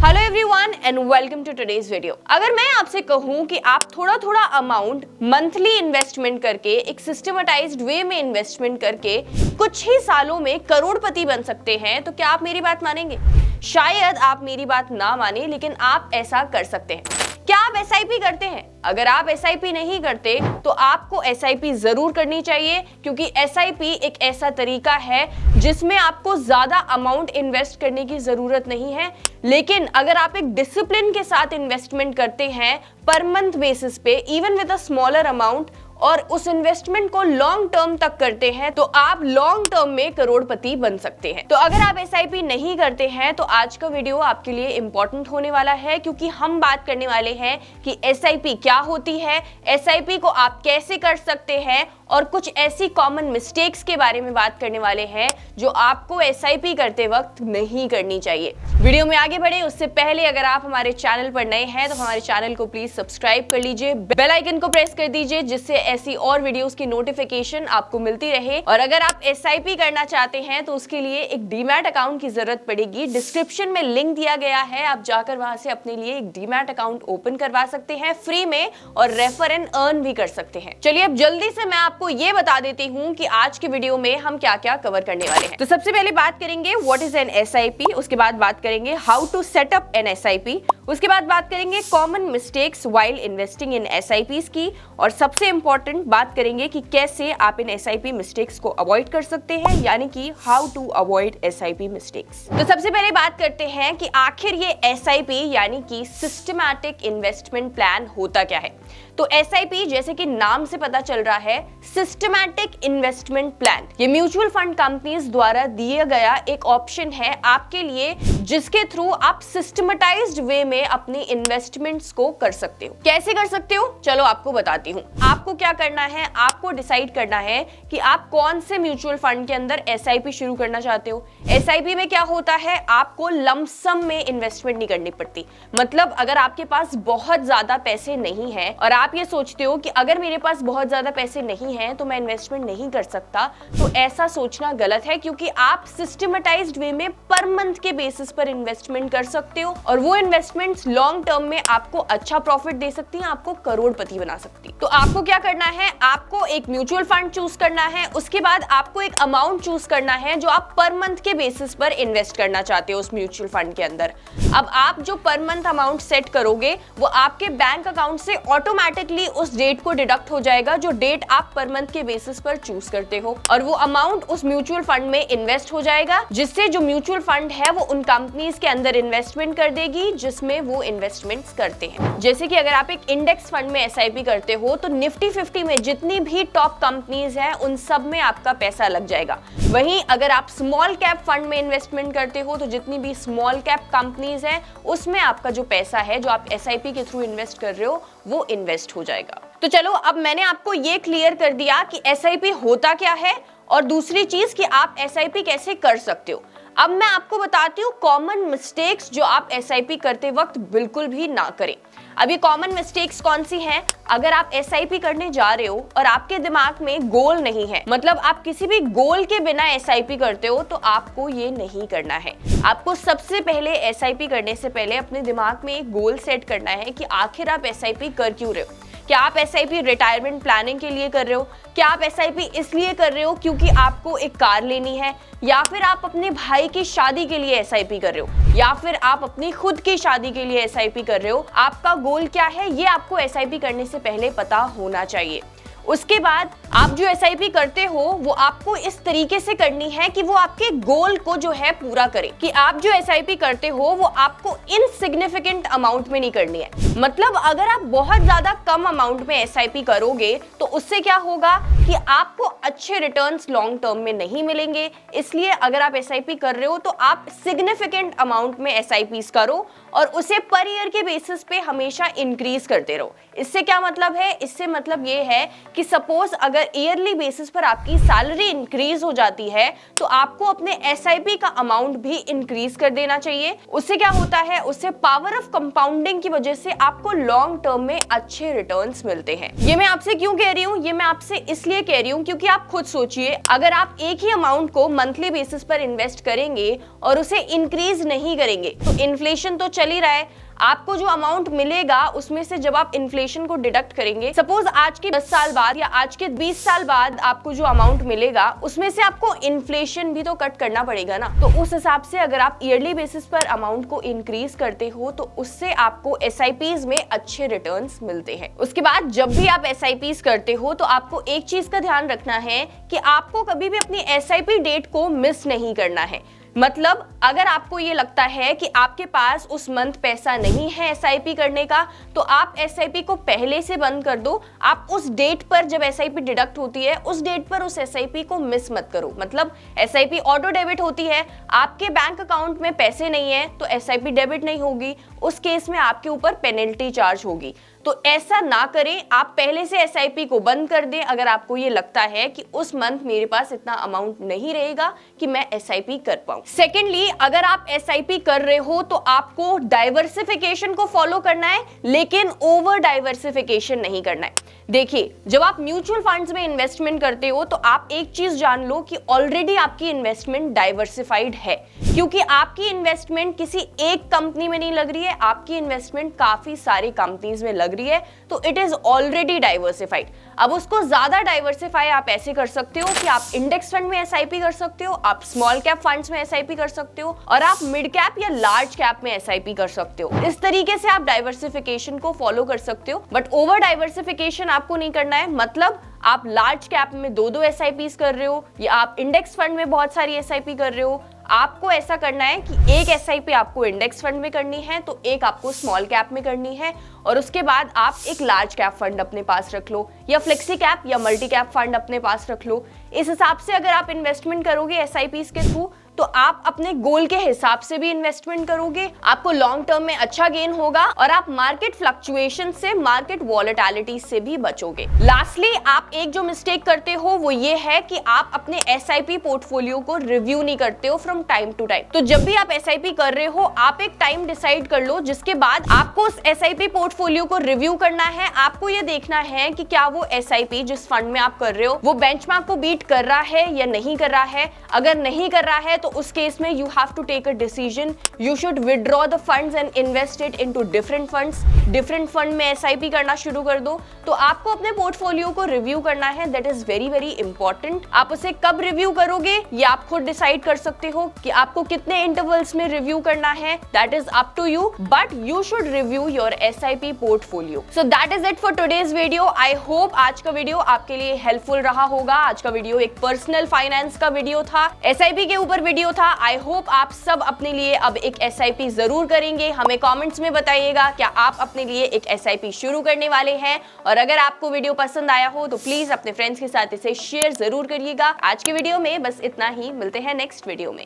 Hello everyone and welcome to today's video. अगर मैं आपसे कहूं कि आप थोड़ा थोड़ा अमाउंट मंथली इन्वेस्टमेंट करके एक सिस्टमेटाइज्ड वे में इन्वेस्टमेंट करके कुछ ही सालों में करोड़पति बन सकते हैं, तो क्या आप मेरी बात मानेंगे? शायद आप मेरी बात ना माने, लेकिन आप ऐसा कर सकते हैं। क्या आप एसआईपी करते हैं? अगर आप एसआईपी नहीं करते तो आपको एसआईपी जरूर करनी चाहिए, क्योंकि एसआईपी एक ऐसा तरीका है जिसमें आपको ज्यादा अमाउंट इन्वेस्ट करने की जरूरत नहीं है। लेकिन अगर आप एक डिसिप्लिन के साथ इन्वेस्टमेंट करते हैं पर मंथ बेसिस पे, even with a smaller amount, और उस इन्वेस्टमेंट को लॉन्ग टर्म तक करते हैं, तो आप लॉन्ग टर्म में करोड़पति बन सकते हैं। तो अगर आप एसआईपी नहीं करते हैं तो आज का वीडियो आपके लिए इंपॉर्टेंट होने वाला है, क्योंकि हम बात करने वाले हैं कि एसआईपी क्या होती है, एसआईपी को आप कैसे कर सकते हैं, और कुछ ऐसी कॉमन मिस्टेक्स के बारे में बात करने वाले हैं जो आपको एसआईपी करते वक्त नहीं करनी चाहिए। वीडियो में आगे बढ़े उससे पहले अगर आप हमारे चैनल पर नए हैं तो हमारे चैनल को प्लीज सब्सक्राइब कर लीजिए, बेल आइकन को प्रेस कर दीजिए, जिससे ऐसी और वीडियोस की नोटिफिकेशन आपको मिलती रहे। और अगर आप एसआईपी करना चाहते हैं तो उसके लिए एक डीमैट अकाउंट की जरूरत पड़ेगी। डिस्क्रिप्शन में लिंक दिया गया है, आप जाकर वहां से अपने लिए एक डीमैट अकाउंट ओपन करवा सकते हैं फ्री में, और रेफर एंड अर्न भी कर सकते हैं। चलिए अब जल्दी से मैं आपको ये बता देती हूँ कि आज के वीडियो में हम क्या क्या कवर करने वाले हैं। तो सबसे पहले बात करेंगे व्हाट इज एन एसआईपी, उसके बाद बात करेंगे how to set up an SIP, उसके बाद बात करेंगे common mistakes while investing in SIPs की, और सबसे इंपॉर्टेंट बात करेंगे कि कैसे आप इन एसआईपी मिस्टेक्स को अवॉइड कर सकते हैं, यानी कि how to avoid SIP mistakes. तो सबसे पहले बात करते हैं कि आखिर ये एसआईपी यानी कि सिस्टमैटिक इन्वेस्टमेंट प्लान होता क्या है। तो एसआईपी जैसे कि नाम से पता चल रहा है, सिस्टमैटिक इन्वेस्टमेंट प्लान, ये म्यूचुअल फंड कंपनीज द्वारा दिया गया एक ऑप्शन है आपके लिए, जिसके थ्रू आप सिस्टमेटाइज्ड वे में अपनी इन्वेस्टमेंट्स को कर सकते हो। कैसे कर सकते हो, चलो आपको बताती हूँ। आपको क्या करना है, आपको डिसाइड करना है कि आप कौन से म्यूचुअल फंड के अंदर एसआईपी शुरू करना चाहते हो। एसआईपी में क्या होता है, आपको लमसम में इन्वेस्टमेंट नहीं करनी पड़ती। मतलब अगर आपके पास बहुत ज्यादा पैसे नहीं है और आप ये सोचते हो कि अगर मेरे पास बहुत ज्यादा पैसे नहीं है तो मैं इन्वेस्टमेंट नहीं कर सकता, तो ऐसा सोचना गलत है, क्योंकि आप सिस्टमेटाइज्ड वे में पर मंथ के बेसिस पर इन्वेस्टमेंट कर सकते हो, और वो इन्वेस्टमेंट्स लॉन्ग टर्म में आपको अच्छा प्रॉफिट दे सकती हैं, आपको करोड़पति बना सकती है। तो आपको क्या करना है, आपको एक म्यूचुअल फंड चूज करना है, उसके बाद आपको एक अमाउंट चूज करना है जो आप पर मंथ के बेसिस पर इन्वेस्ट करना चाहते हो उस म्यूचुअल फंड के अंदर। अब आप जो पर मंथ अमाउंट सेट करोगे वो आपके बैंक अकाउंट से ऑटोमेटिकली उस डेट को डिडक्ट हो जाएगा, जो डेट आप पर मंथ के बेसिस पर चूज करते हो, और वो अमाउंट उस म्यूचुअल फंड में इन्वेस्ट हो जाएगा, जिससे जो म्यूचुअल फंड है वो उन कंपनीज के अंदर इन्वेस्टमेंट कर देगी जिसमें वो इन्वेस्टमेंट्स करते हैं। जैसे कि अगर आप एक इंडेक्स फंड में एसआईपी करते हो तो निफ्टी 50 में जितनी भी टॉप कंपनीज हैं उन सब में आपका पैसा लग जाएगा। वहीं अगर आप स्मॉल कैप फंड में इन्वेस्टमेंट करते हो तो जितनी भी स्मॉल कैप कंपनीज हैं उसमें आपका जो पैसा है जो आप एसआईपी के थ्रू इन्वेस्ट कर रहे हो वो इन्वेस्ट हो जाएगा। तो चलो अब मैंने आपको ये क्लियर कर दिया कि एसआईपी होता क्या है, और दूसरी चीज कि आप एसआईपी कैसे कर सकते हो। अब मैं आपको बताती हूँ कॉमन मिस्टेक्स जो आप एसआईपी करते वक्त बिल्कुल भी ना करें। अब ये कॉमन मिस्टेक्स कौन सी हैं? अगर आप एसआईपी करने जा रहे हो और आपके दिमाग में गोल नहीं है, मतलब आप किसी भी गोल के बिना एसआईपी करते हो, तो आपको ये नहीं करना है। आपको सबसे पहले एसआईपी करने से पहले अपने दिमाग में एक गोल सेट करना है कि आखिर आप एसआईपी कर क्यों रहे हो। क्या आप एसआईपी रिटायरमेंट प्लानिंग के लिए कर रहे हो? क्या आप एसआईपी इसलिए कर रहे हो क्योंकि आपको एक कार लेनी है, या फिर आप अपने भाई की शादी के लिए एसआईपी कर रहे हो, या फिर आप अपनी खुद की शादी के लिए एसआईपी कर रहे हो? आपका गोल क्या है, ये आपको एसआईपी करने से पहले पता होना चाहिए। उसके बाद आप जो एसआईपी करते हो वो आपको इस तरीके से करनी है कि वो आपके गोल को जो है पूरा करे। कि आप जो एसआईपी करते हो वो आपको इनसिग्निफिकेंट अमाउंट में नहीं करनी है। मतलब अगर आप बहुत ज्यादा कम अमाउंट में एसआईपी करोगे तो उससे क्या होगा कि आपको अच्छे रिटर्न्स लॉन्ग टर्म में नहीं मिलेंगे। इसलिए अगर आप एसआईपी कर रहे हो तो आप सिग्निफिकेंट अमाउंट में एसआईपीज करो और उसे पर ईयर के बेसिस पे हमेशा इंक्रीज करते रहो। इससे क्या मतलब है? इससे मतलब ये है कि सपोज अगर ईयरली बेसिस पर आपकी सैलरी इंक्रीज हो जाती है तो आपको अपने एसआईपी का अमाउंट भी इंक्रीज कर देना चाहिए। उससे क्या होता है, उससे पावर ऑफ कंपाउंडिंग की वजह से आपको लॉन्ग टर्म में अच्छे रिटर्न्स मिलते हैं। ये मैं आपसे क्यों कह रही हूँ, ये मैं आपसे इसलिए कह रही हूँ क्योंकि आप खुद सोचिए, अगर आप एक ही अमाउंट को मंथली बेसिस पर इन्वेस्ट करेंगे और उसे इंक्रीज नहीं करेंगे तो इन्फ्लेशन तो चल ही रहा है, आपको जो अमाउंट मिलेगा उसमें से जब आप इन्फ्लेशन को डिडक्ट करेंगे, सपोज आज के 10 साल बाद या आज के 20 साल बाद आपको जो अमाउंट मिलेगा उसमें से आपको इन्फ्लेशन भी तो कट करना पड़ेगा ना। तो उस हिसाब से अगर आप ईयरली बेसिस पर अमाउंट को इंक्रीज करते हो तो उससे आपको एसआईपीज में अच्छे रिटर्न्स मिलते हैं। उसके बाद जब भी आप एसआईपीज करते हो तो आपको एक चीज का ध्यान रखना है कि आपको कभी भी अपनी एसआईपी डेट को मिस नहीं करना है। मतलब अगर आपको ये लगता है कि आपके पास उस मंथ पैसा नहीं है एसआईपी करने का तो आप एसआईपी को पहले से बंद कर दो। आप उस डेट पर जब एसआईपी डिडक्ट होती है उस डेट पर उस एसआईपी को मिस मत करो। मतलब एसआईपी ऑटो डेबिट होती है, आपके बैंक अकाउंट में पैसे नहीं है तो एसआईपी डेबिट नहीं होगी, उस केस में आपके ऊपर पेनल्टी चार्ज होगी। तो ऐसा ना करें, आप पहले से एसआईपी को बंद कर दें अगर आपको ये लगता है कि उस मंथ मेरे पास इतना अमाउंट नहीं रहेगा कि मैं एसआईपी कर पाऊं। सेकेंडली, अगर आप एसआईपी कर रहे हो तो आपको डाइवर्सिफिकेशन को फॉलो करना है लेकिन ओवर डाइवर्सिफिकेशन नहीं करना है। देखिए, जब आप म्यूचुअल फंड्स में इन्वेस्टमेंट करते हो तो आप एक चीज जान लो कि ऑलरेडी आपकी इन्वेस्टमेंट डाइवर्सिफाइड है, क्योंकि आपकी इन्वेस्टमेंट किसी एक कंपनी में नहीं लग रही है, आपकी इन्वेस्टमेंट काफी सारी कंपनीज में लग रही है, तो इट इज ऑलरेडी डाइवर्सिफाइड। अब उसको ज्यादा डाइवर्सिफाई आप ऐसे कर सकते हो कि आप इंडेक्स फंड में एसआईपी कर सकते हो, आप स्मॉल कैप फंड्स में एसआईपी कर सकते हो और आप मिड कैप या लार्ज कैप में एसआईपी कर सकते हो। इस तरीके से आप डाइवर्सिफिकेशन को फॉलो कर सकते हो, बट ओवर डाइवर्सिफिकेशन आपको नहीं करना है। मतलब आप लार्ज कैप में दो एसआईपीज कर रहे हो या आप इंडेक्स फंड में बहुत सारी एसआईपी कर रहे हो, आपको ऐसा करना है कि एक एसआईपी आपको इंडेक्स फंड में करनी है तो एक आपको स्मॉल कैप में करनी है और उसके बाद आप एक लार्ज कैप फंड अपने पास रख लो या फ्लेक्सी कैप या मल्टी कैप फंड अपने पास रख लो। इस हिसाब से अगर आप इन्वेस्टमेंट करोगे एसआईपीज के थ्रू तो आप अपने गोल के हिसाब से भी इन्वेस्टमेंट करोगे, आपको लॉन्ग टर्म में अच्छा गेन होगा और आप मार्केट फ्लक्चुएशन से, मार्केट वॉलेटिलिटी से भी बचोगे। लास्टली, आप एक जो मिस्टेक करते हो वो ये है कि आप अपने एसआईपी पोर्टफोलियो को रिव्यू नहीं करते हो फ्रॉम टाइम टू टाइम। तो जब भी आप एसआईपी कर रहे हो आप एक टाइम डिसाइड कर लो जिसके बाद आपको उस एसआईपी पोर्टफोलियो को रिव्यू करना है। आपको ये देखना है कि क्या वो एसआईपी जिस फंड में आप कर रहे हो वो बेंचमार्क को बीट कर रहा है या नहीं कर रहा है। अगर नहीं कर रहा है तो उस केस में you have to take a decision, you should withdraw the funds and invest it into different funds. Different fund में एसआईपी करना शुरू कर दो। तो आपको अपने पोर्टफोलियो को रिव्यू करना है, that is very very important. आप उसे कब रिव्यू करोगे ये आप खुद डिसाइड कर सकते हो कि आपको कितने इंटरवल्स में रिव्यू करना है, that is up to you, but you should review your SIP portfolio. So that is it for today's video. I hope आज का वीडियो आपके लिए हेल्पफुल रहा होगा। आज का वीडियो एक पर्सनल फाइनेंस का वीडियो था, एसआईपी के ऊपर वीडियो था। आई होप आप सब अपने लिए अब एक एसआईपी जरूर करेंगे। हमें कमेंट्स में बताइएगा क्या आप अपने लिए एक एसआईपी शुरू करने वाले हैं, और अगर आपको वीडियो पसंद आया हो तो प्लीज अपने फ्रेंड्स के साथ इसे शेयर जरूर करिएगा। आज के वीडियो में बस इतना ही, मिलते हैं नेक्स्ट वीडियो में।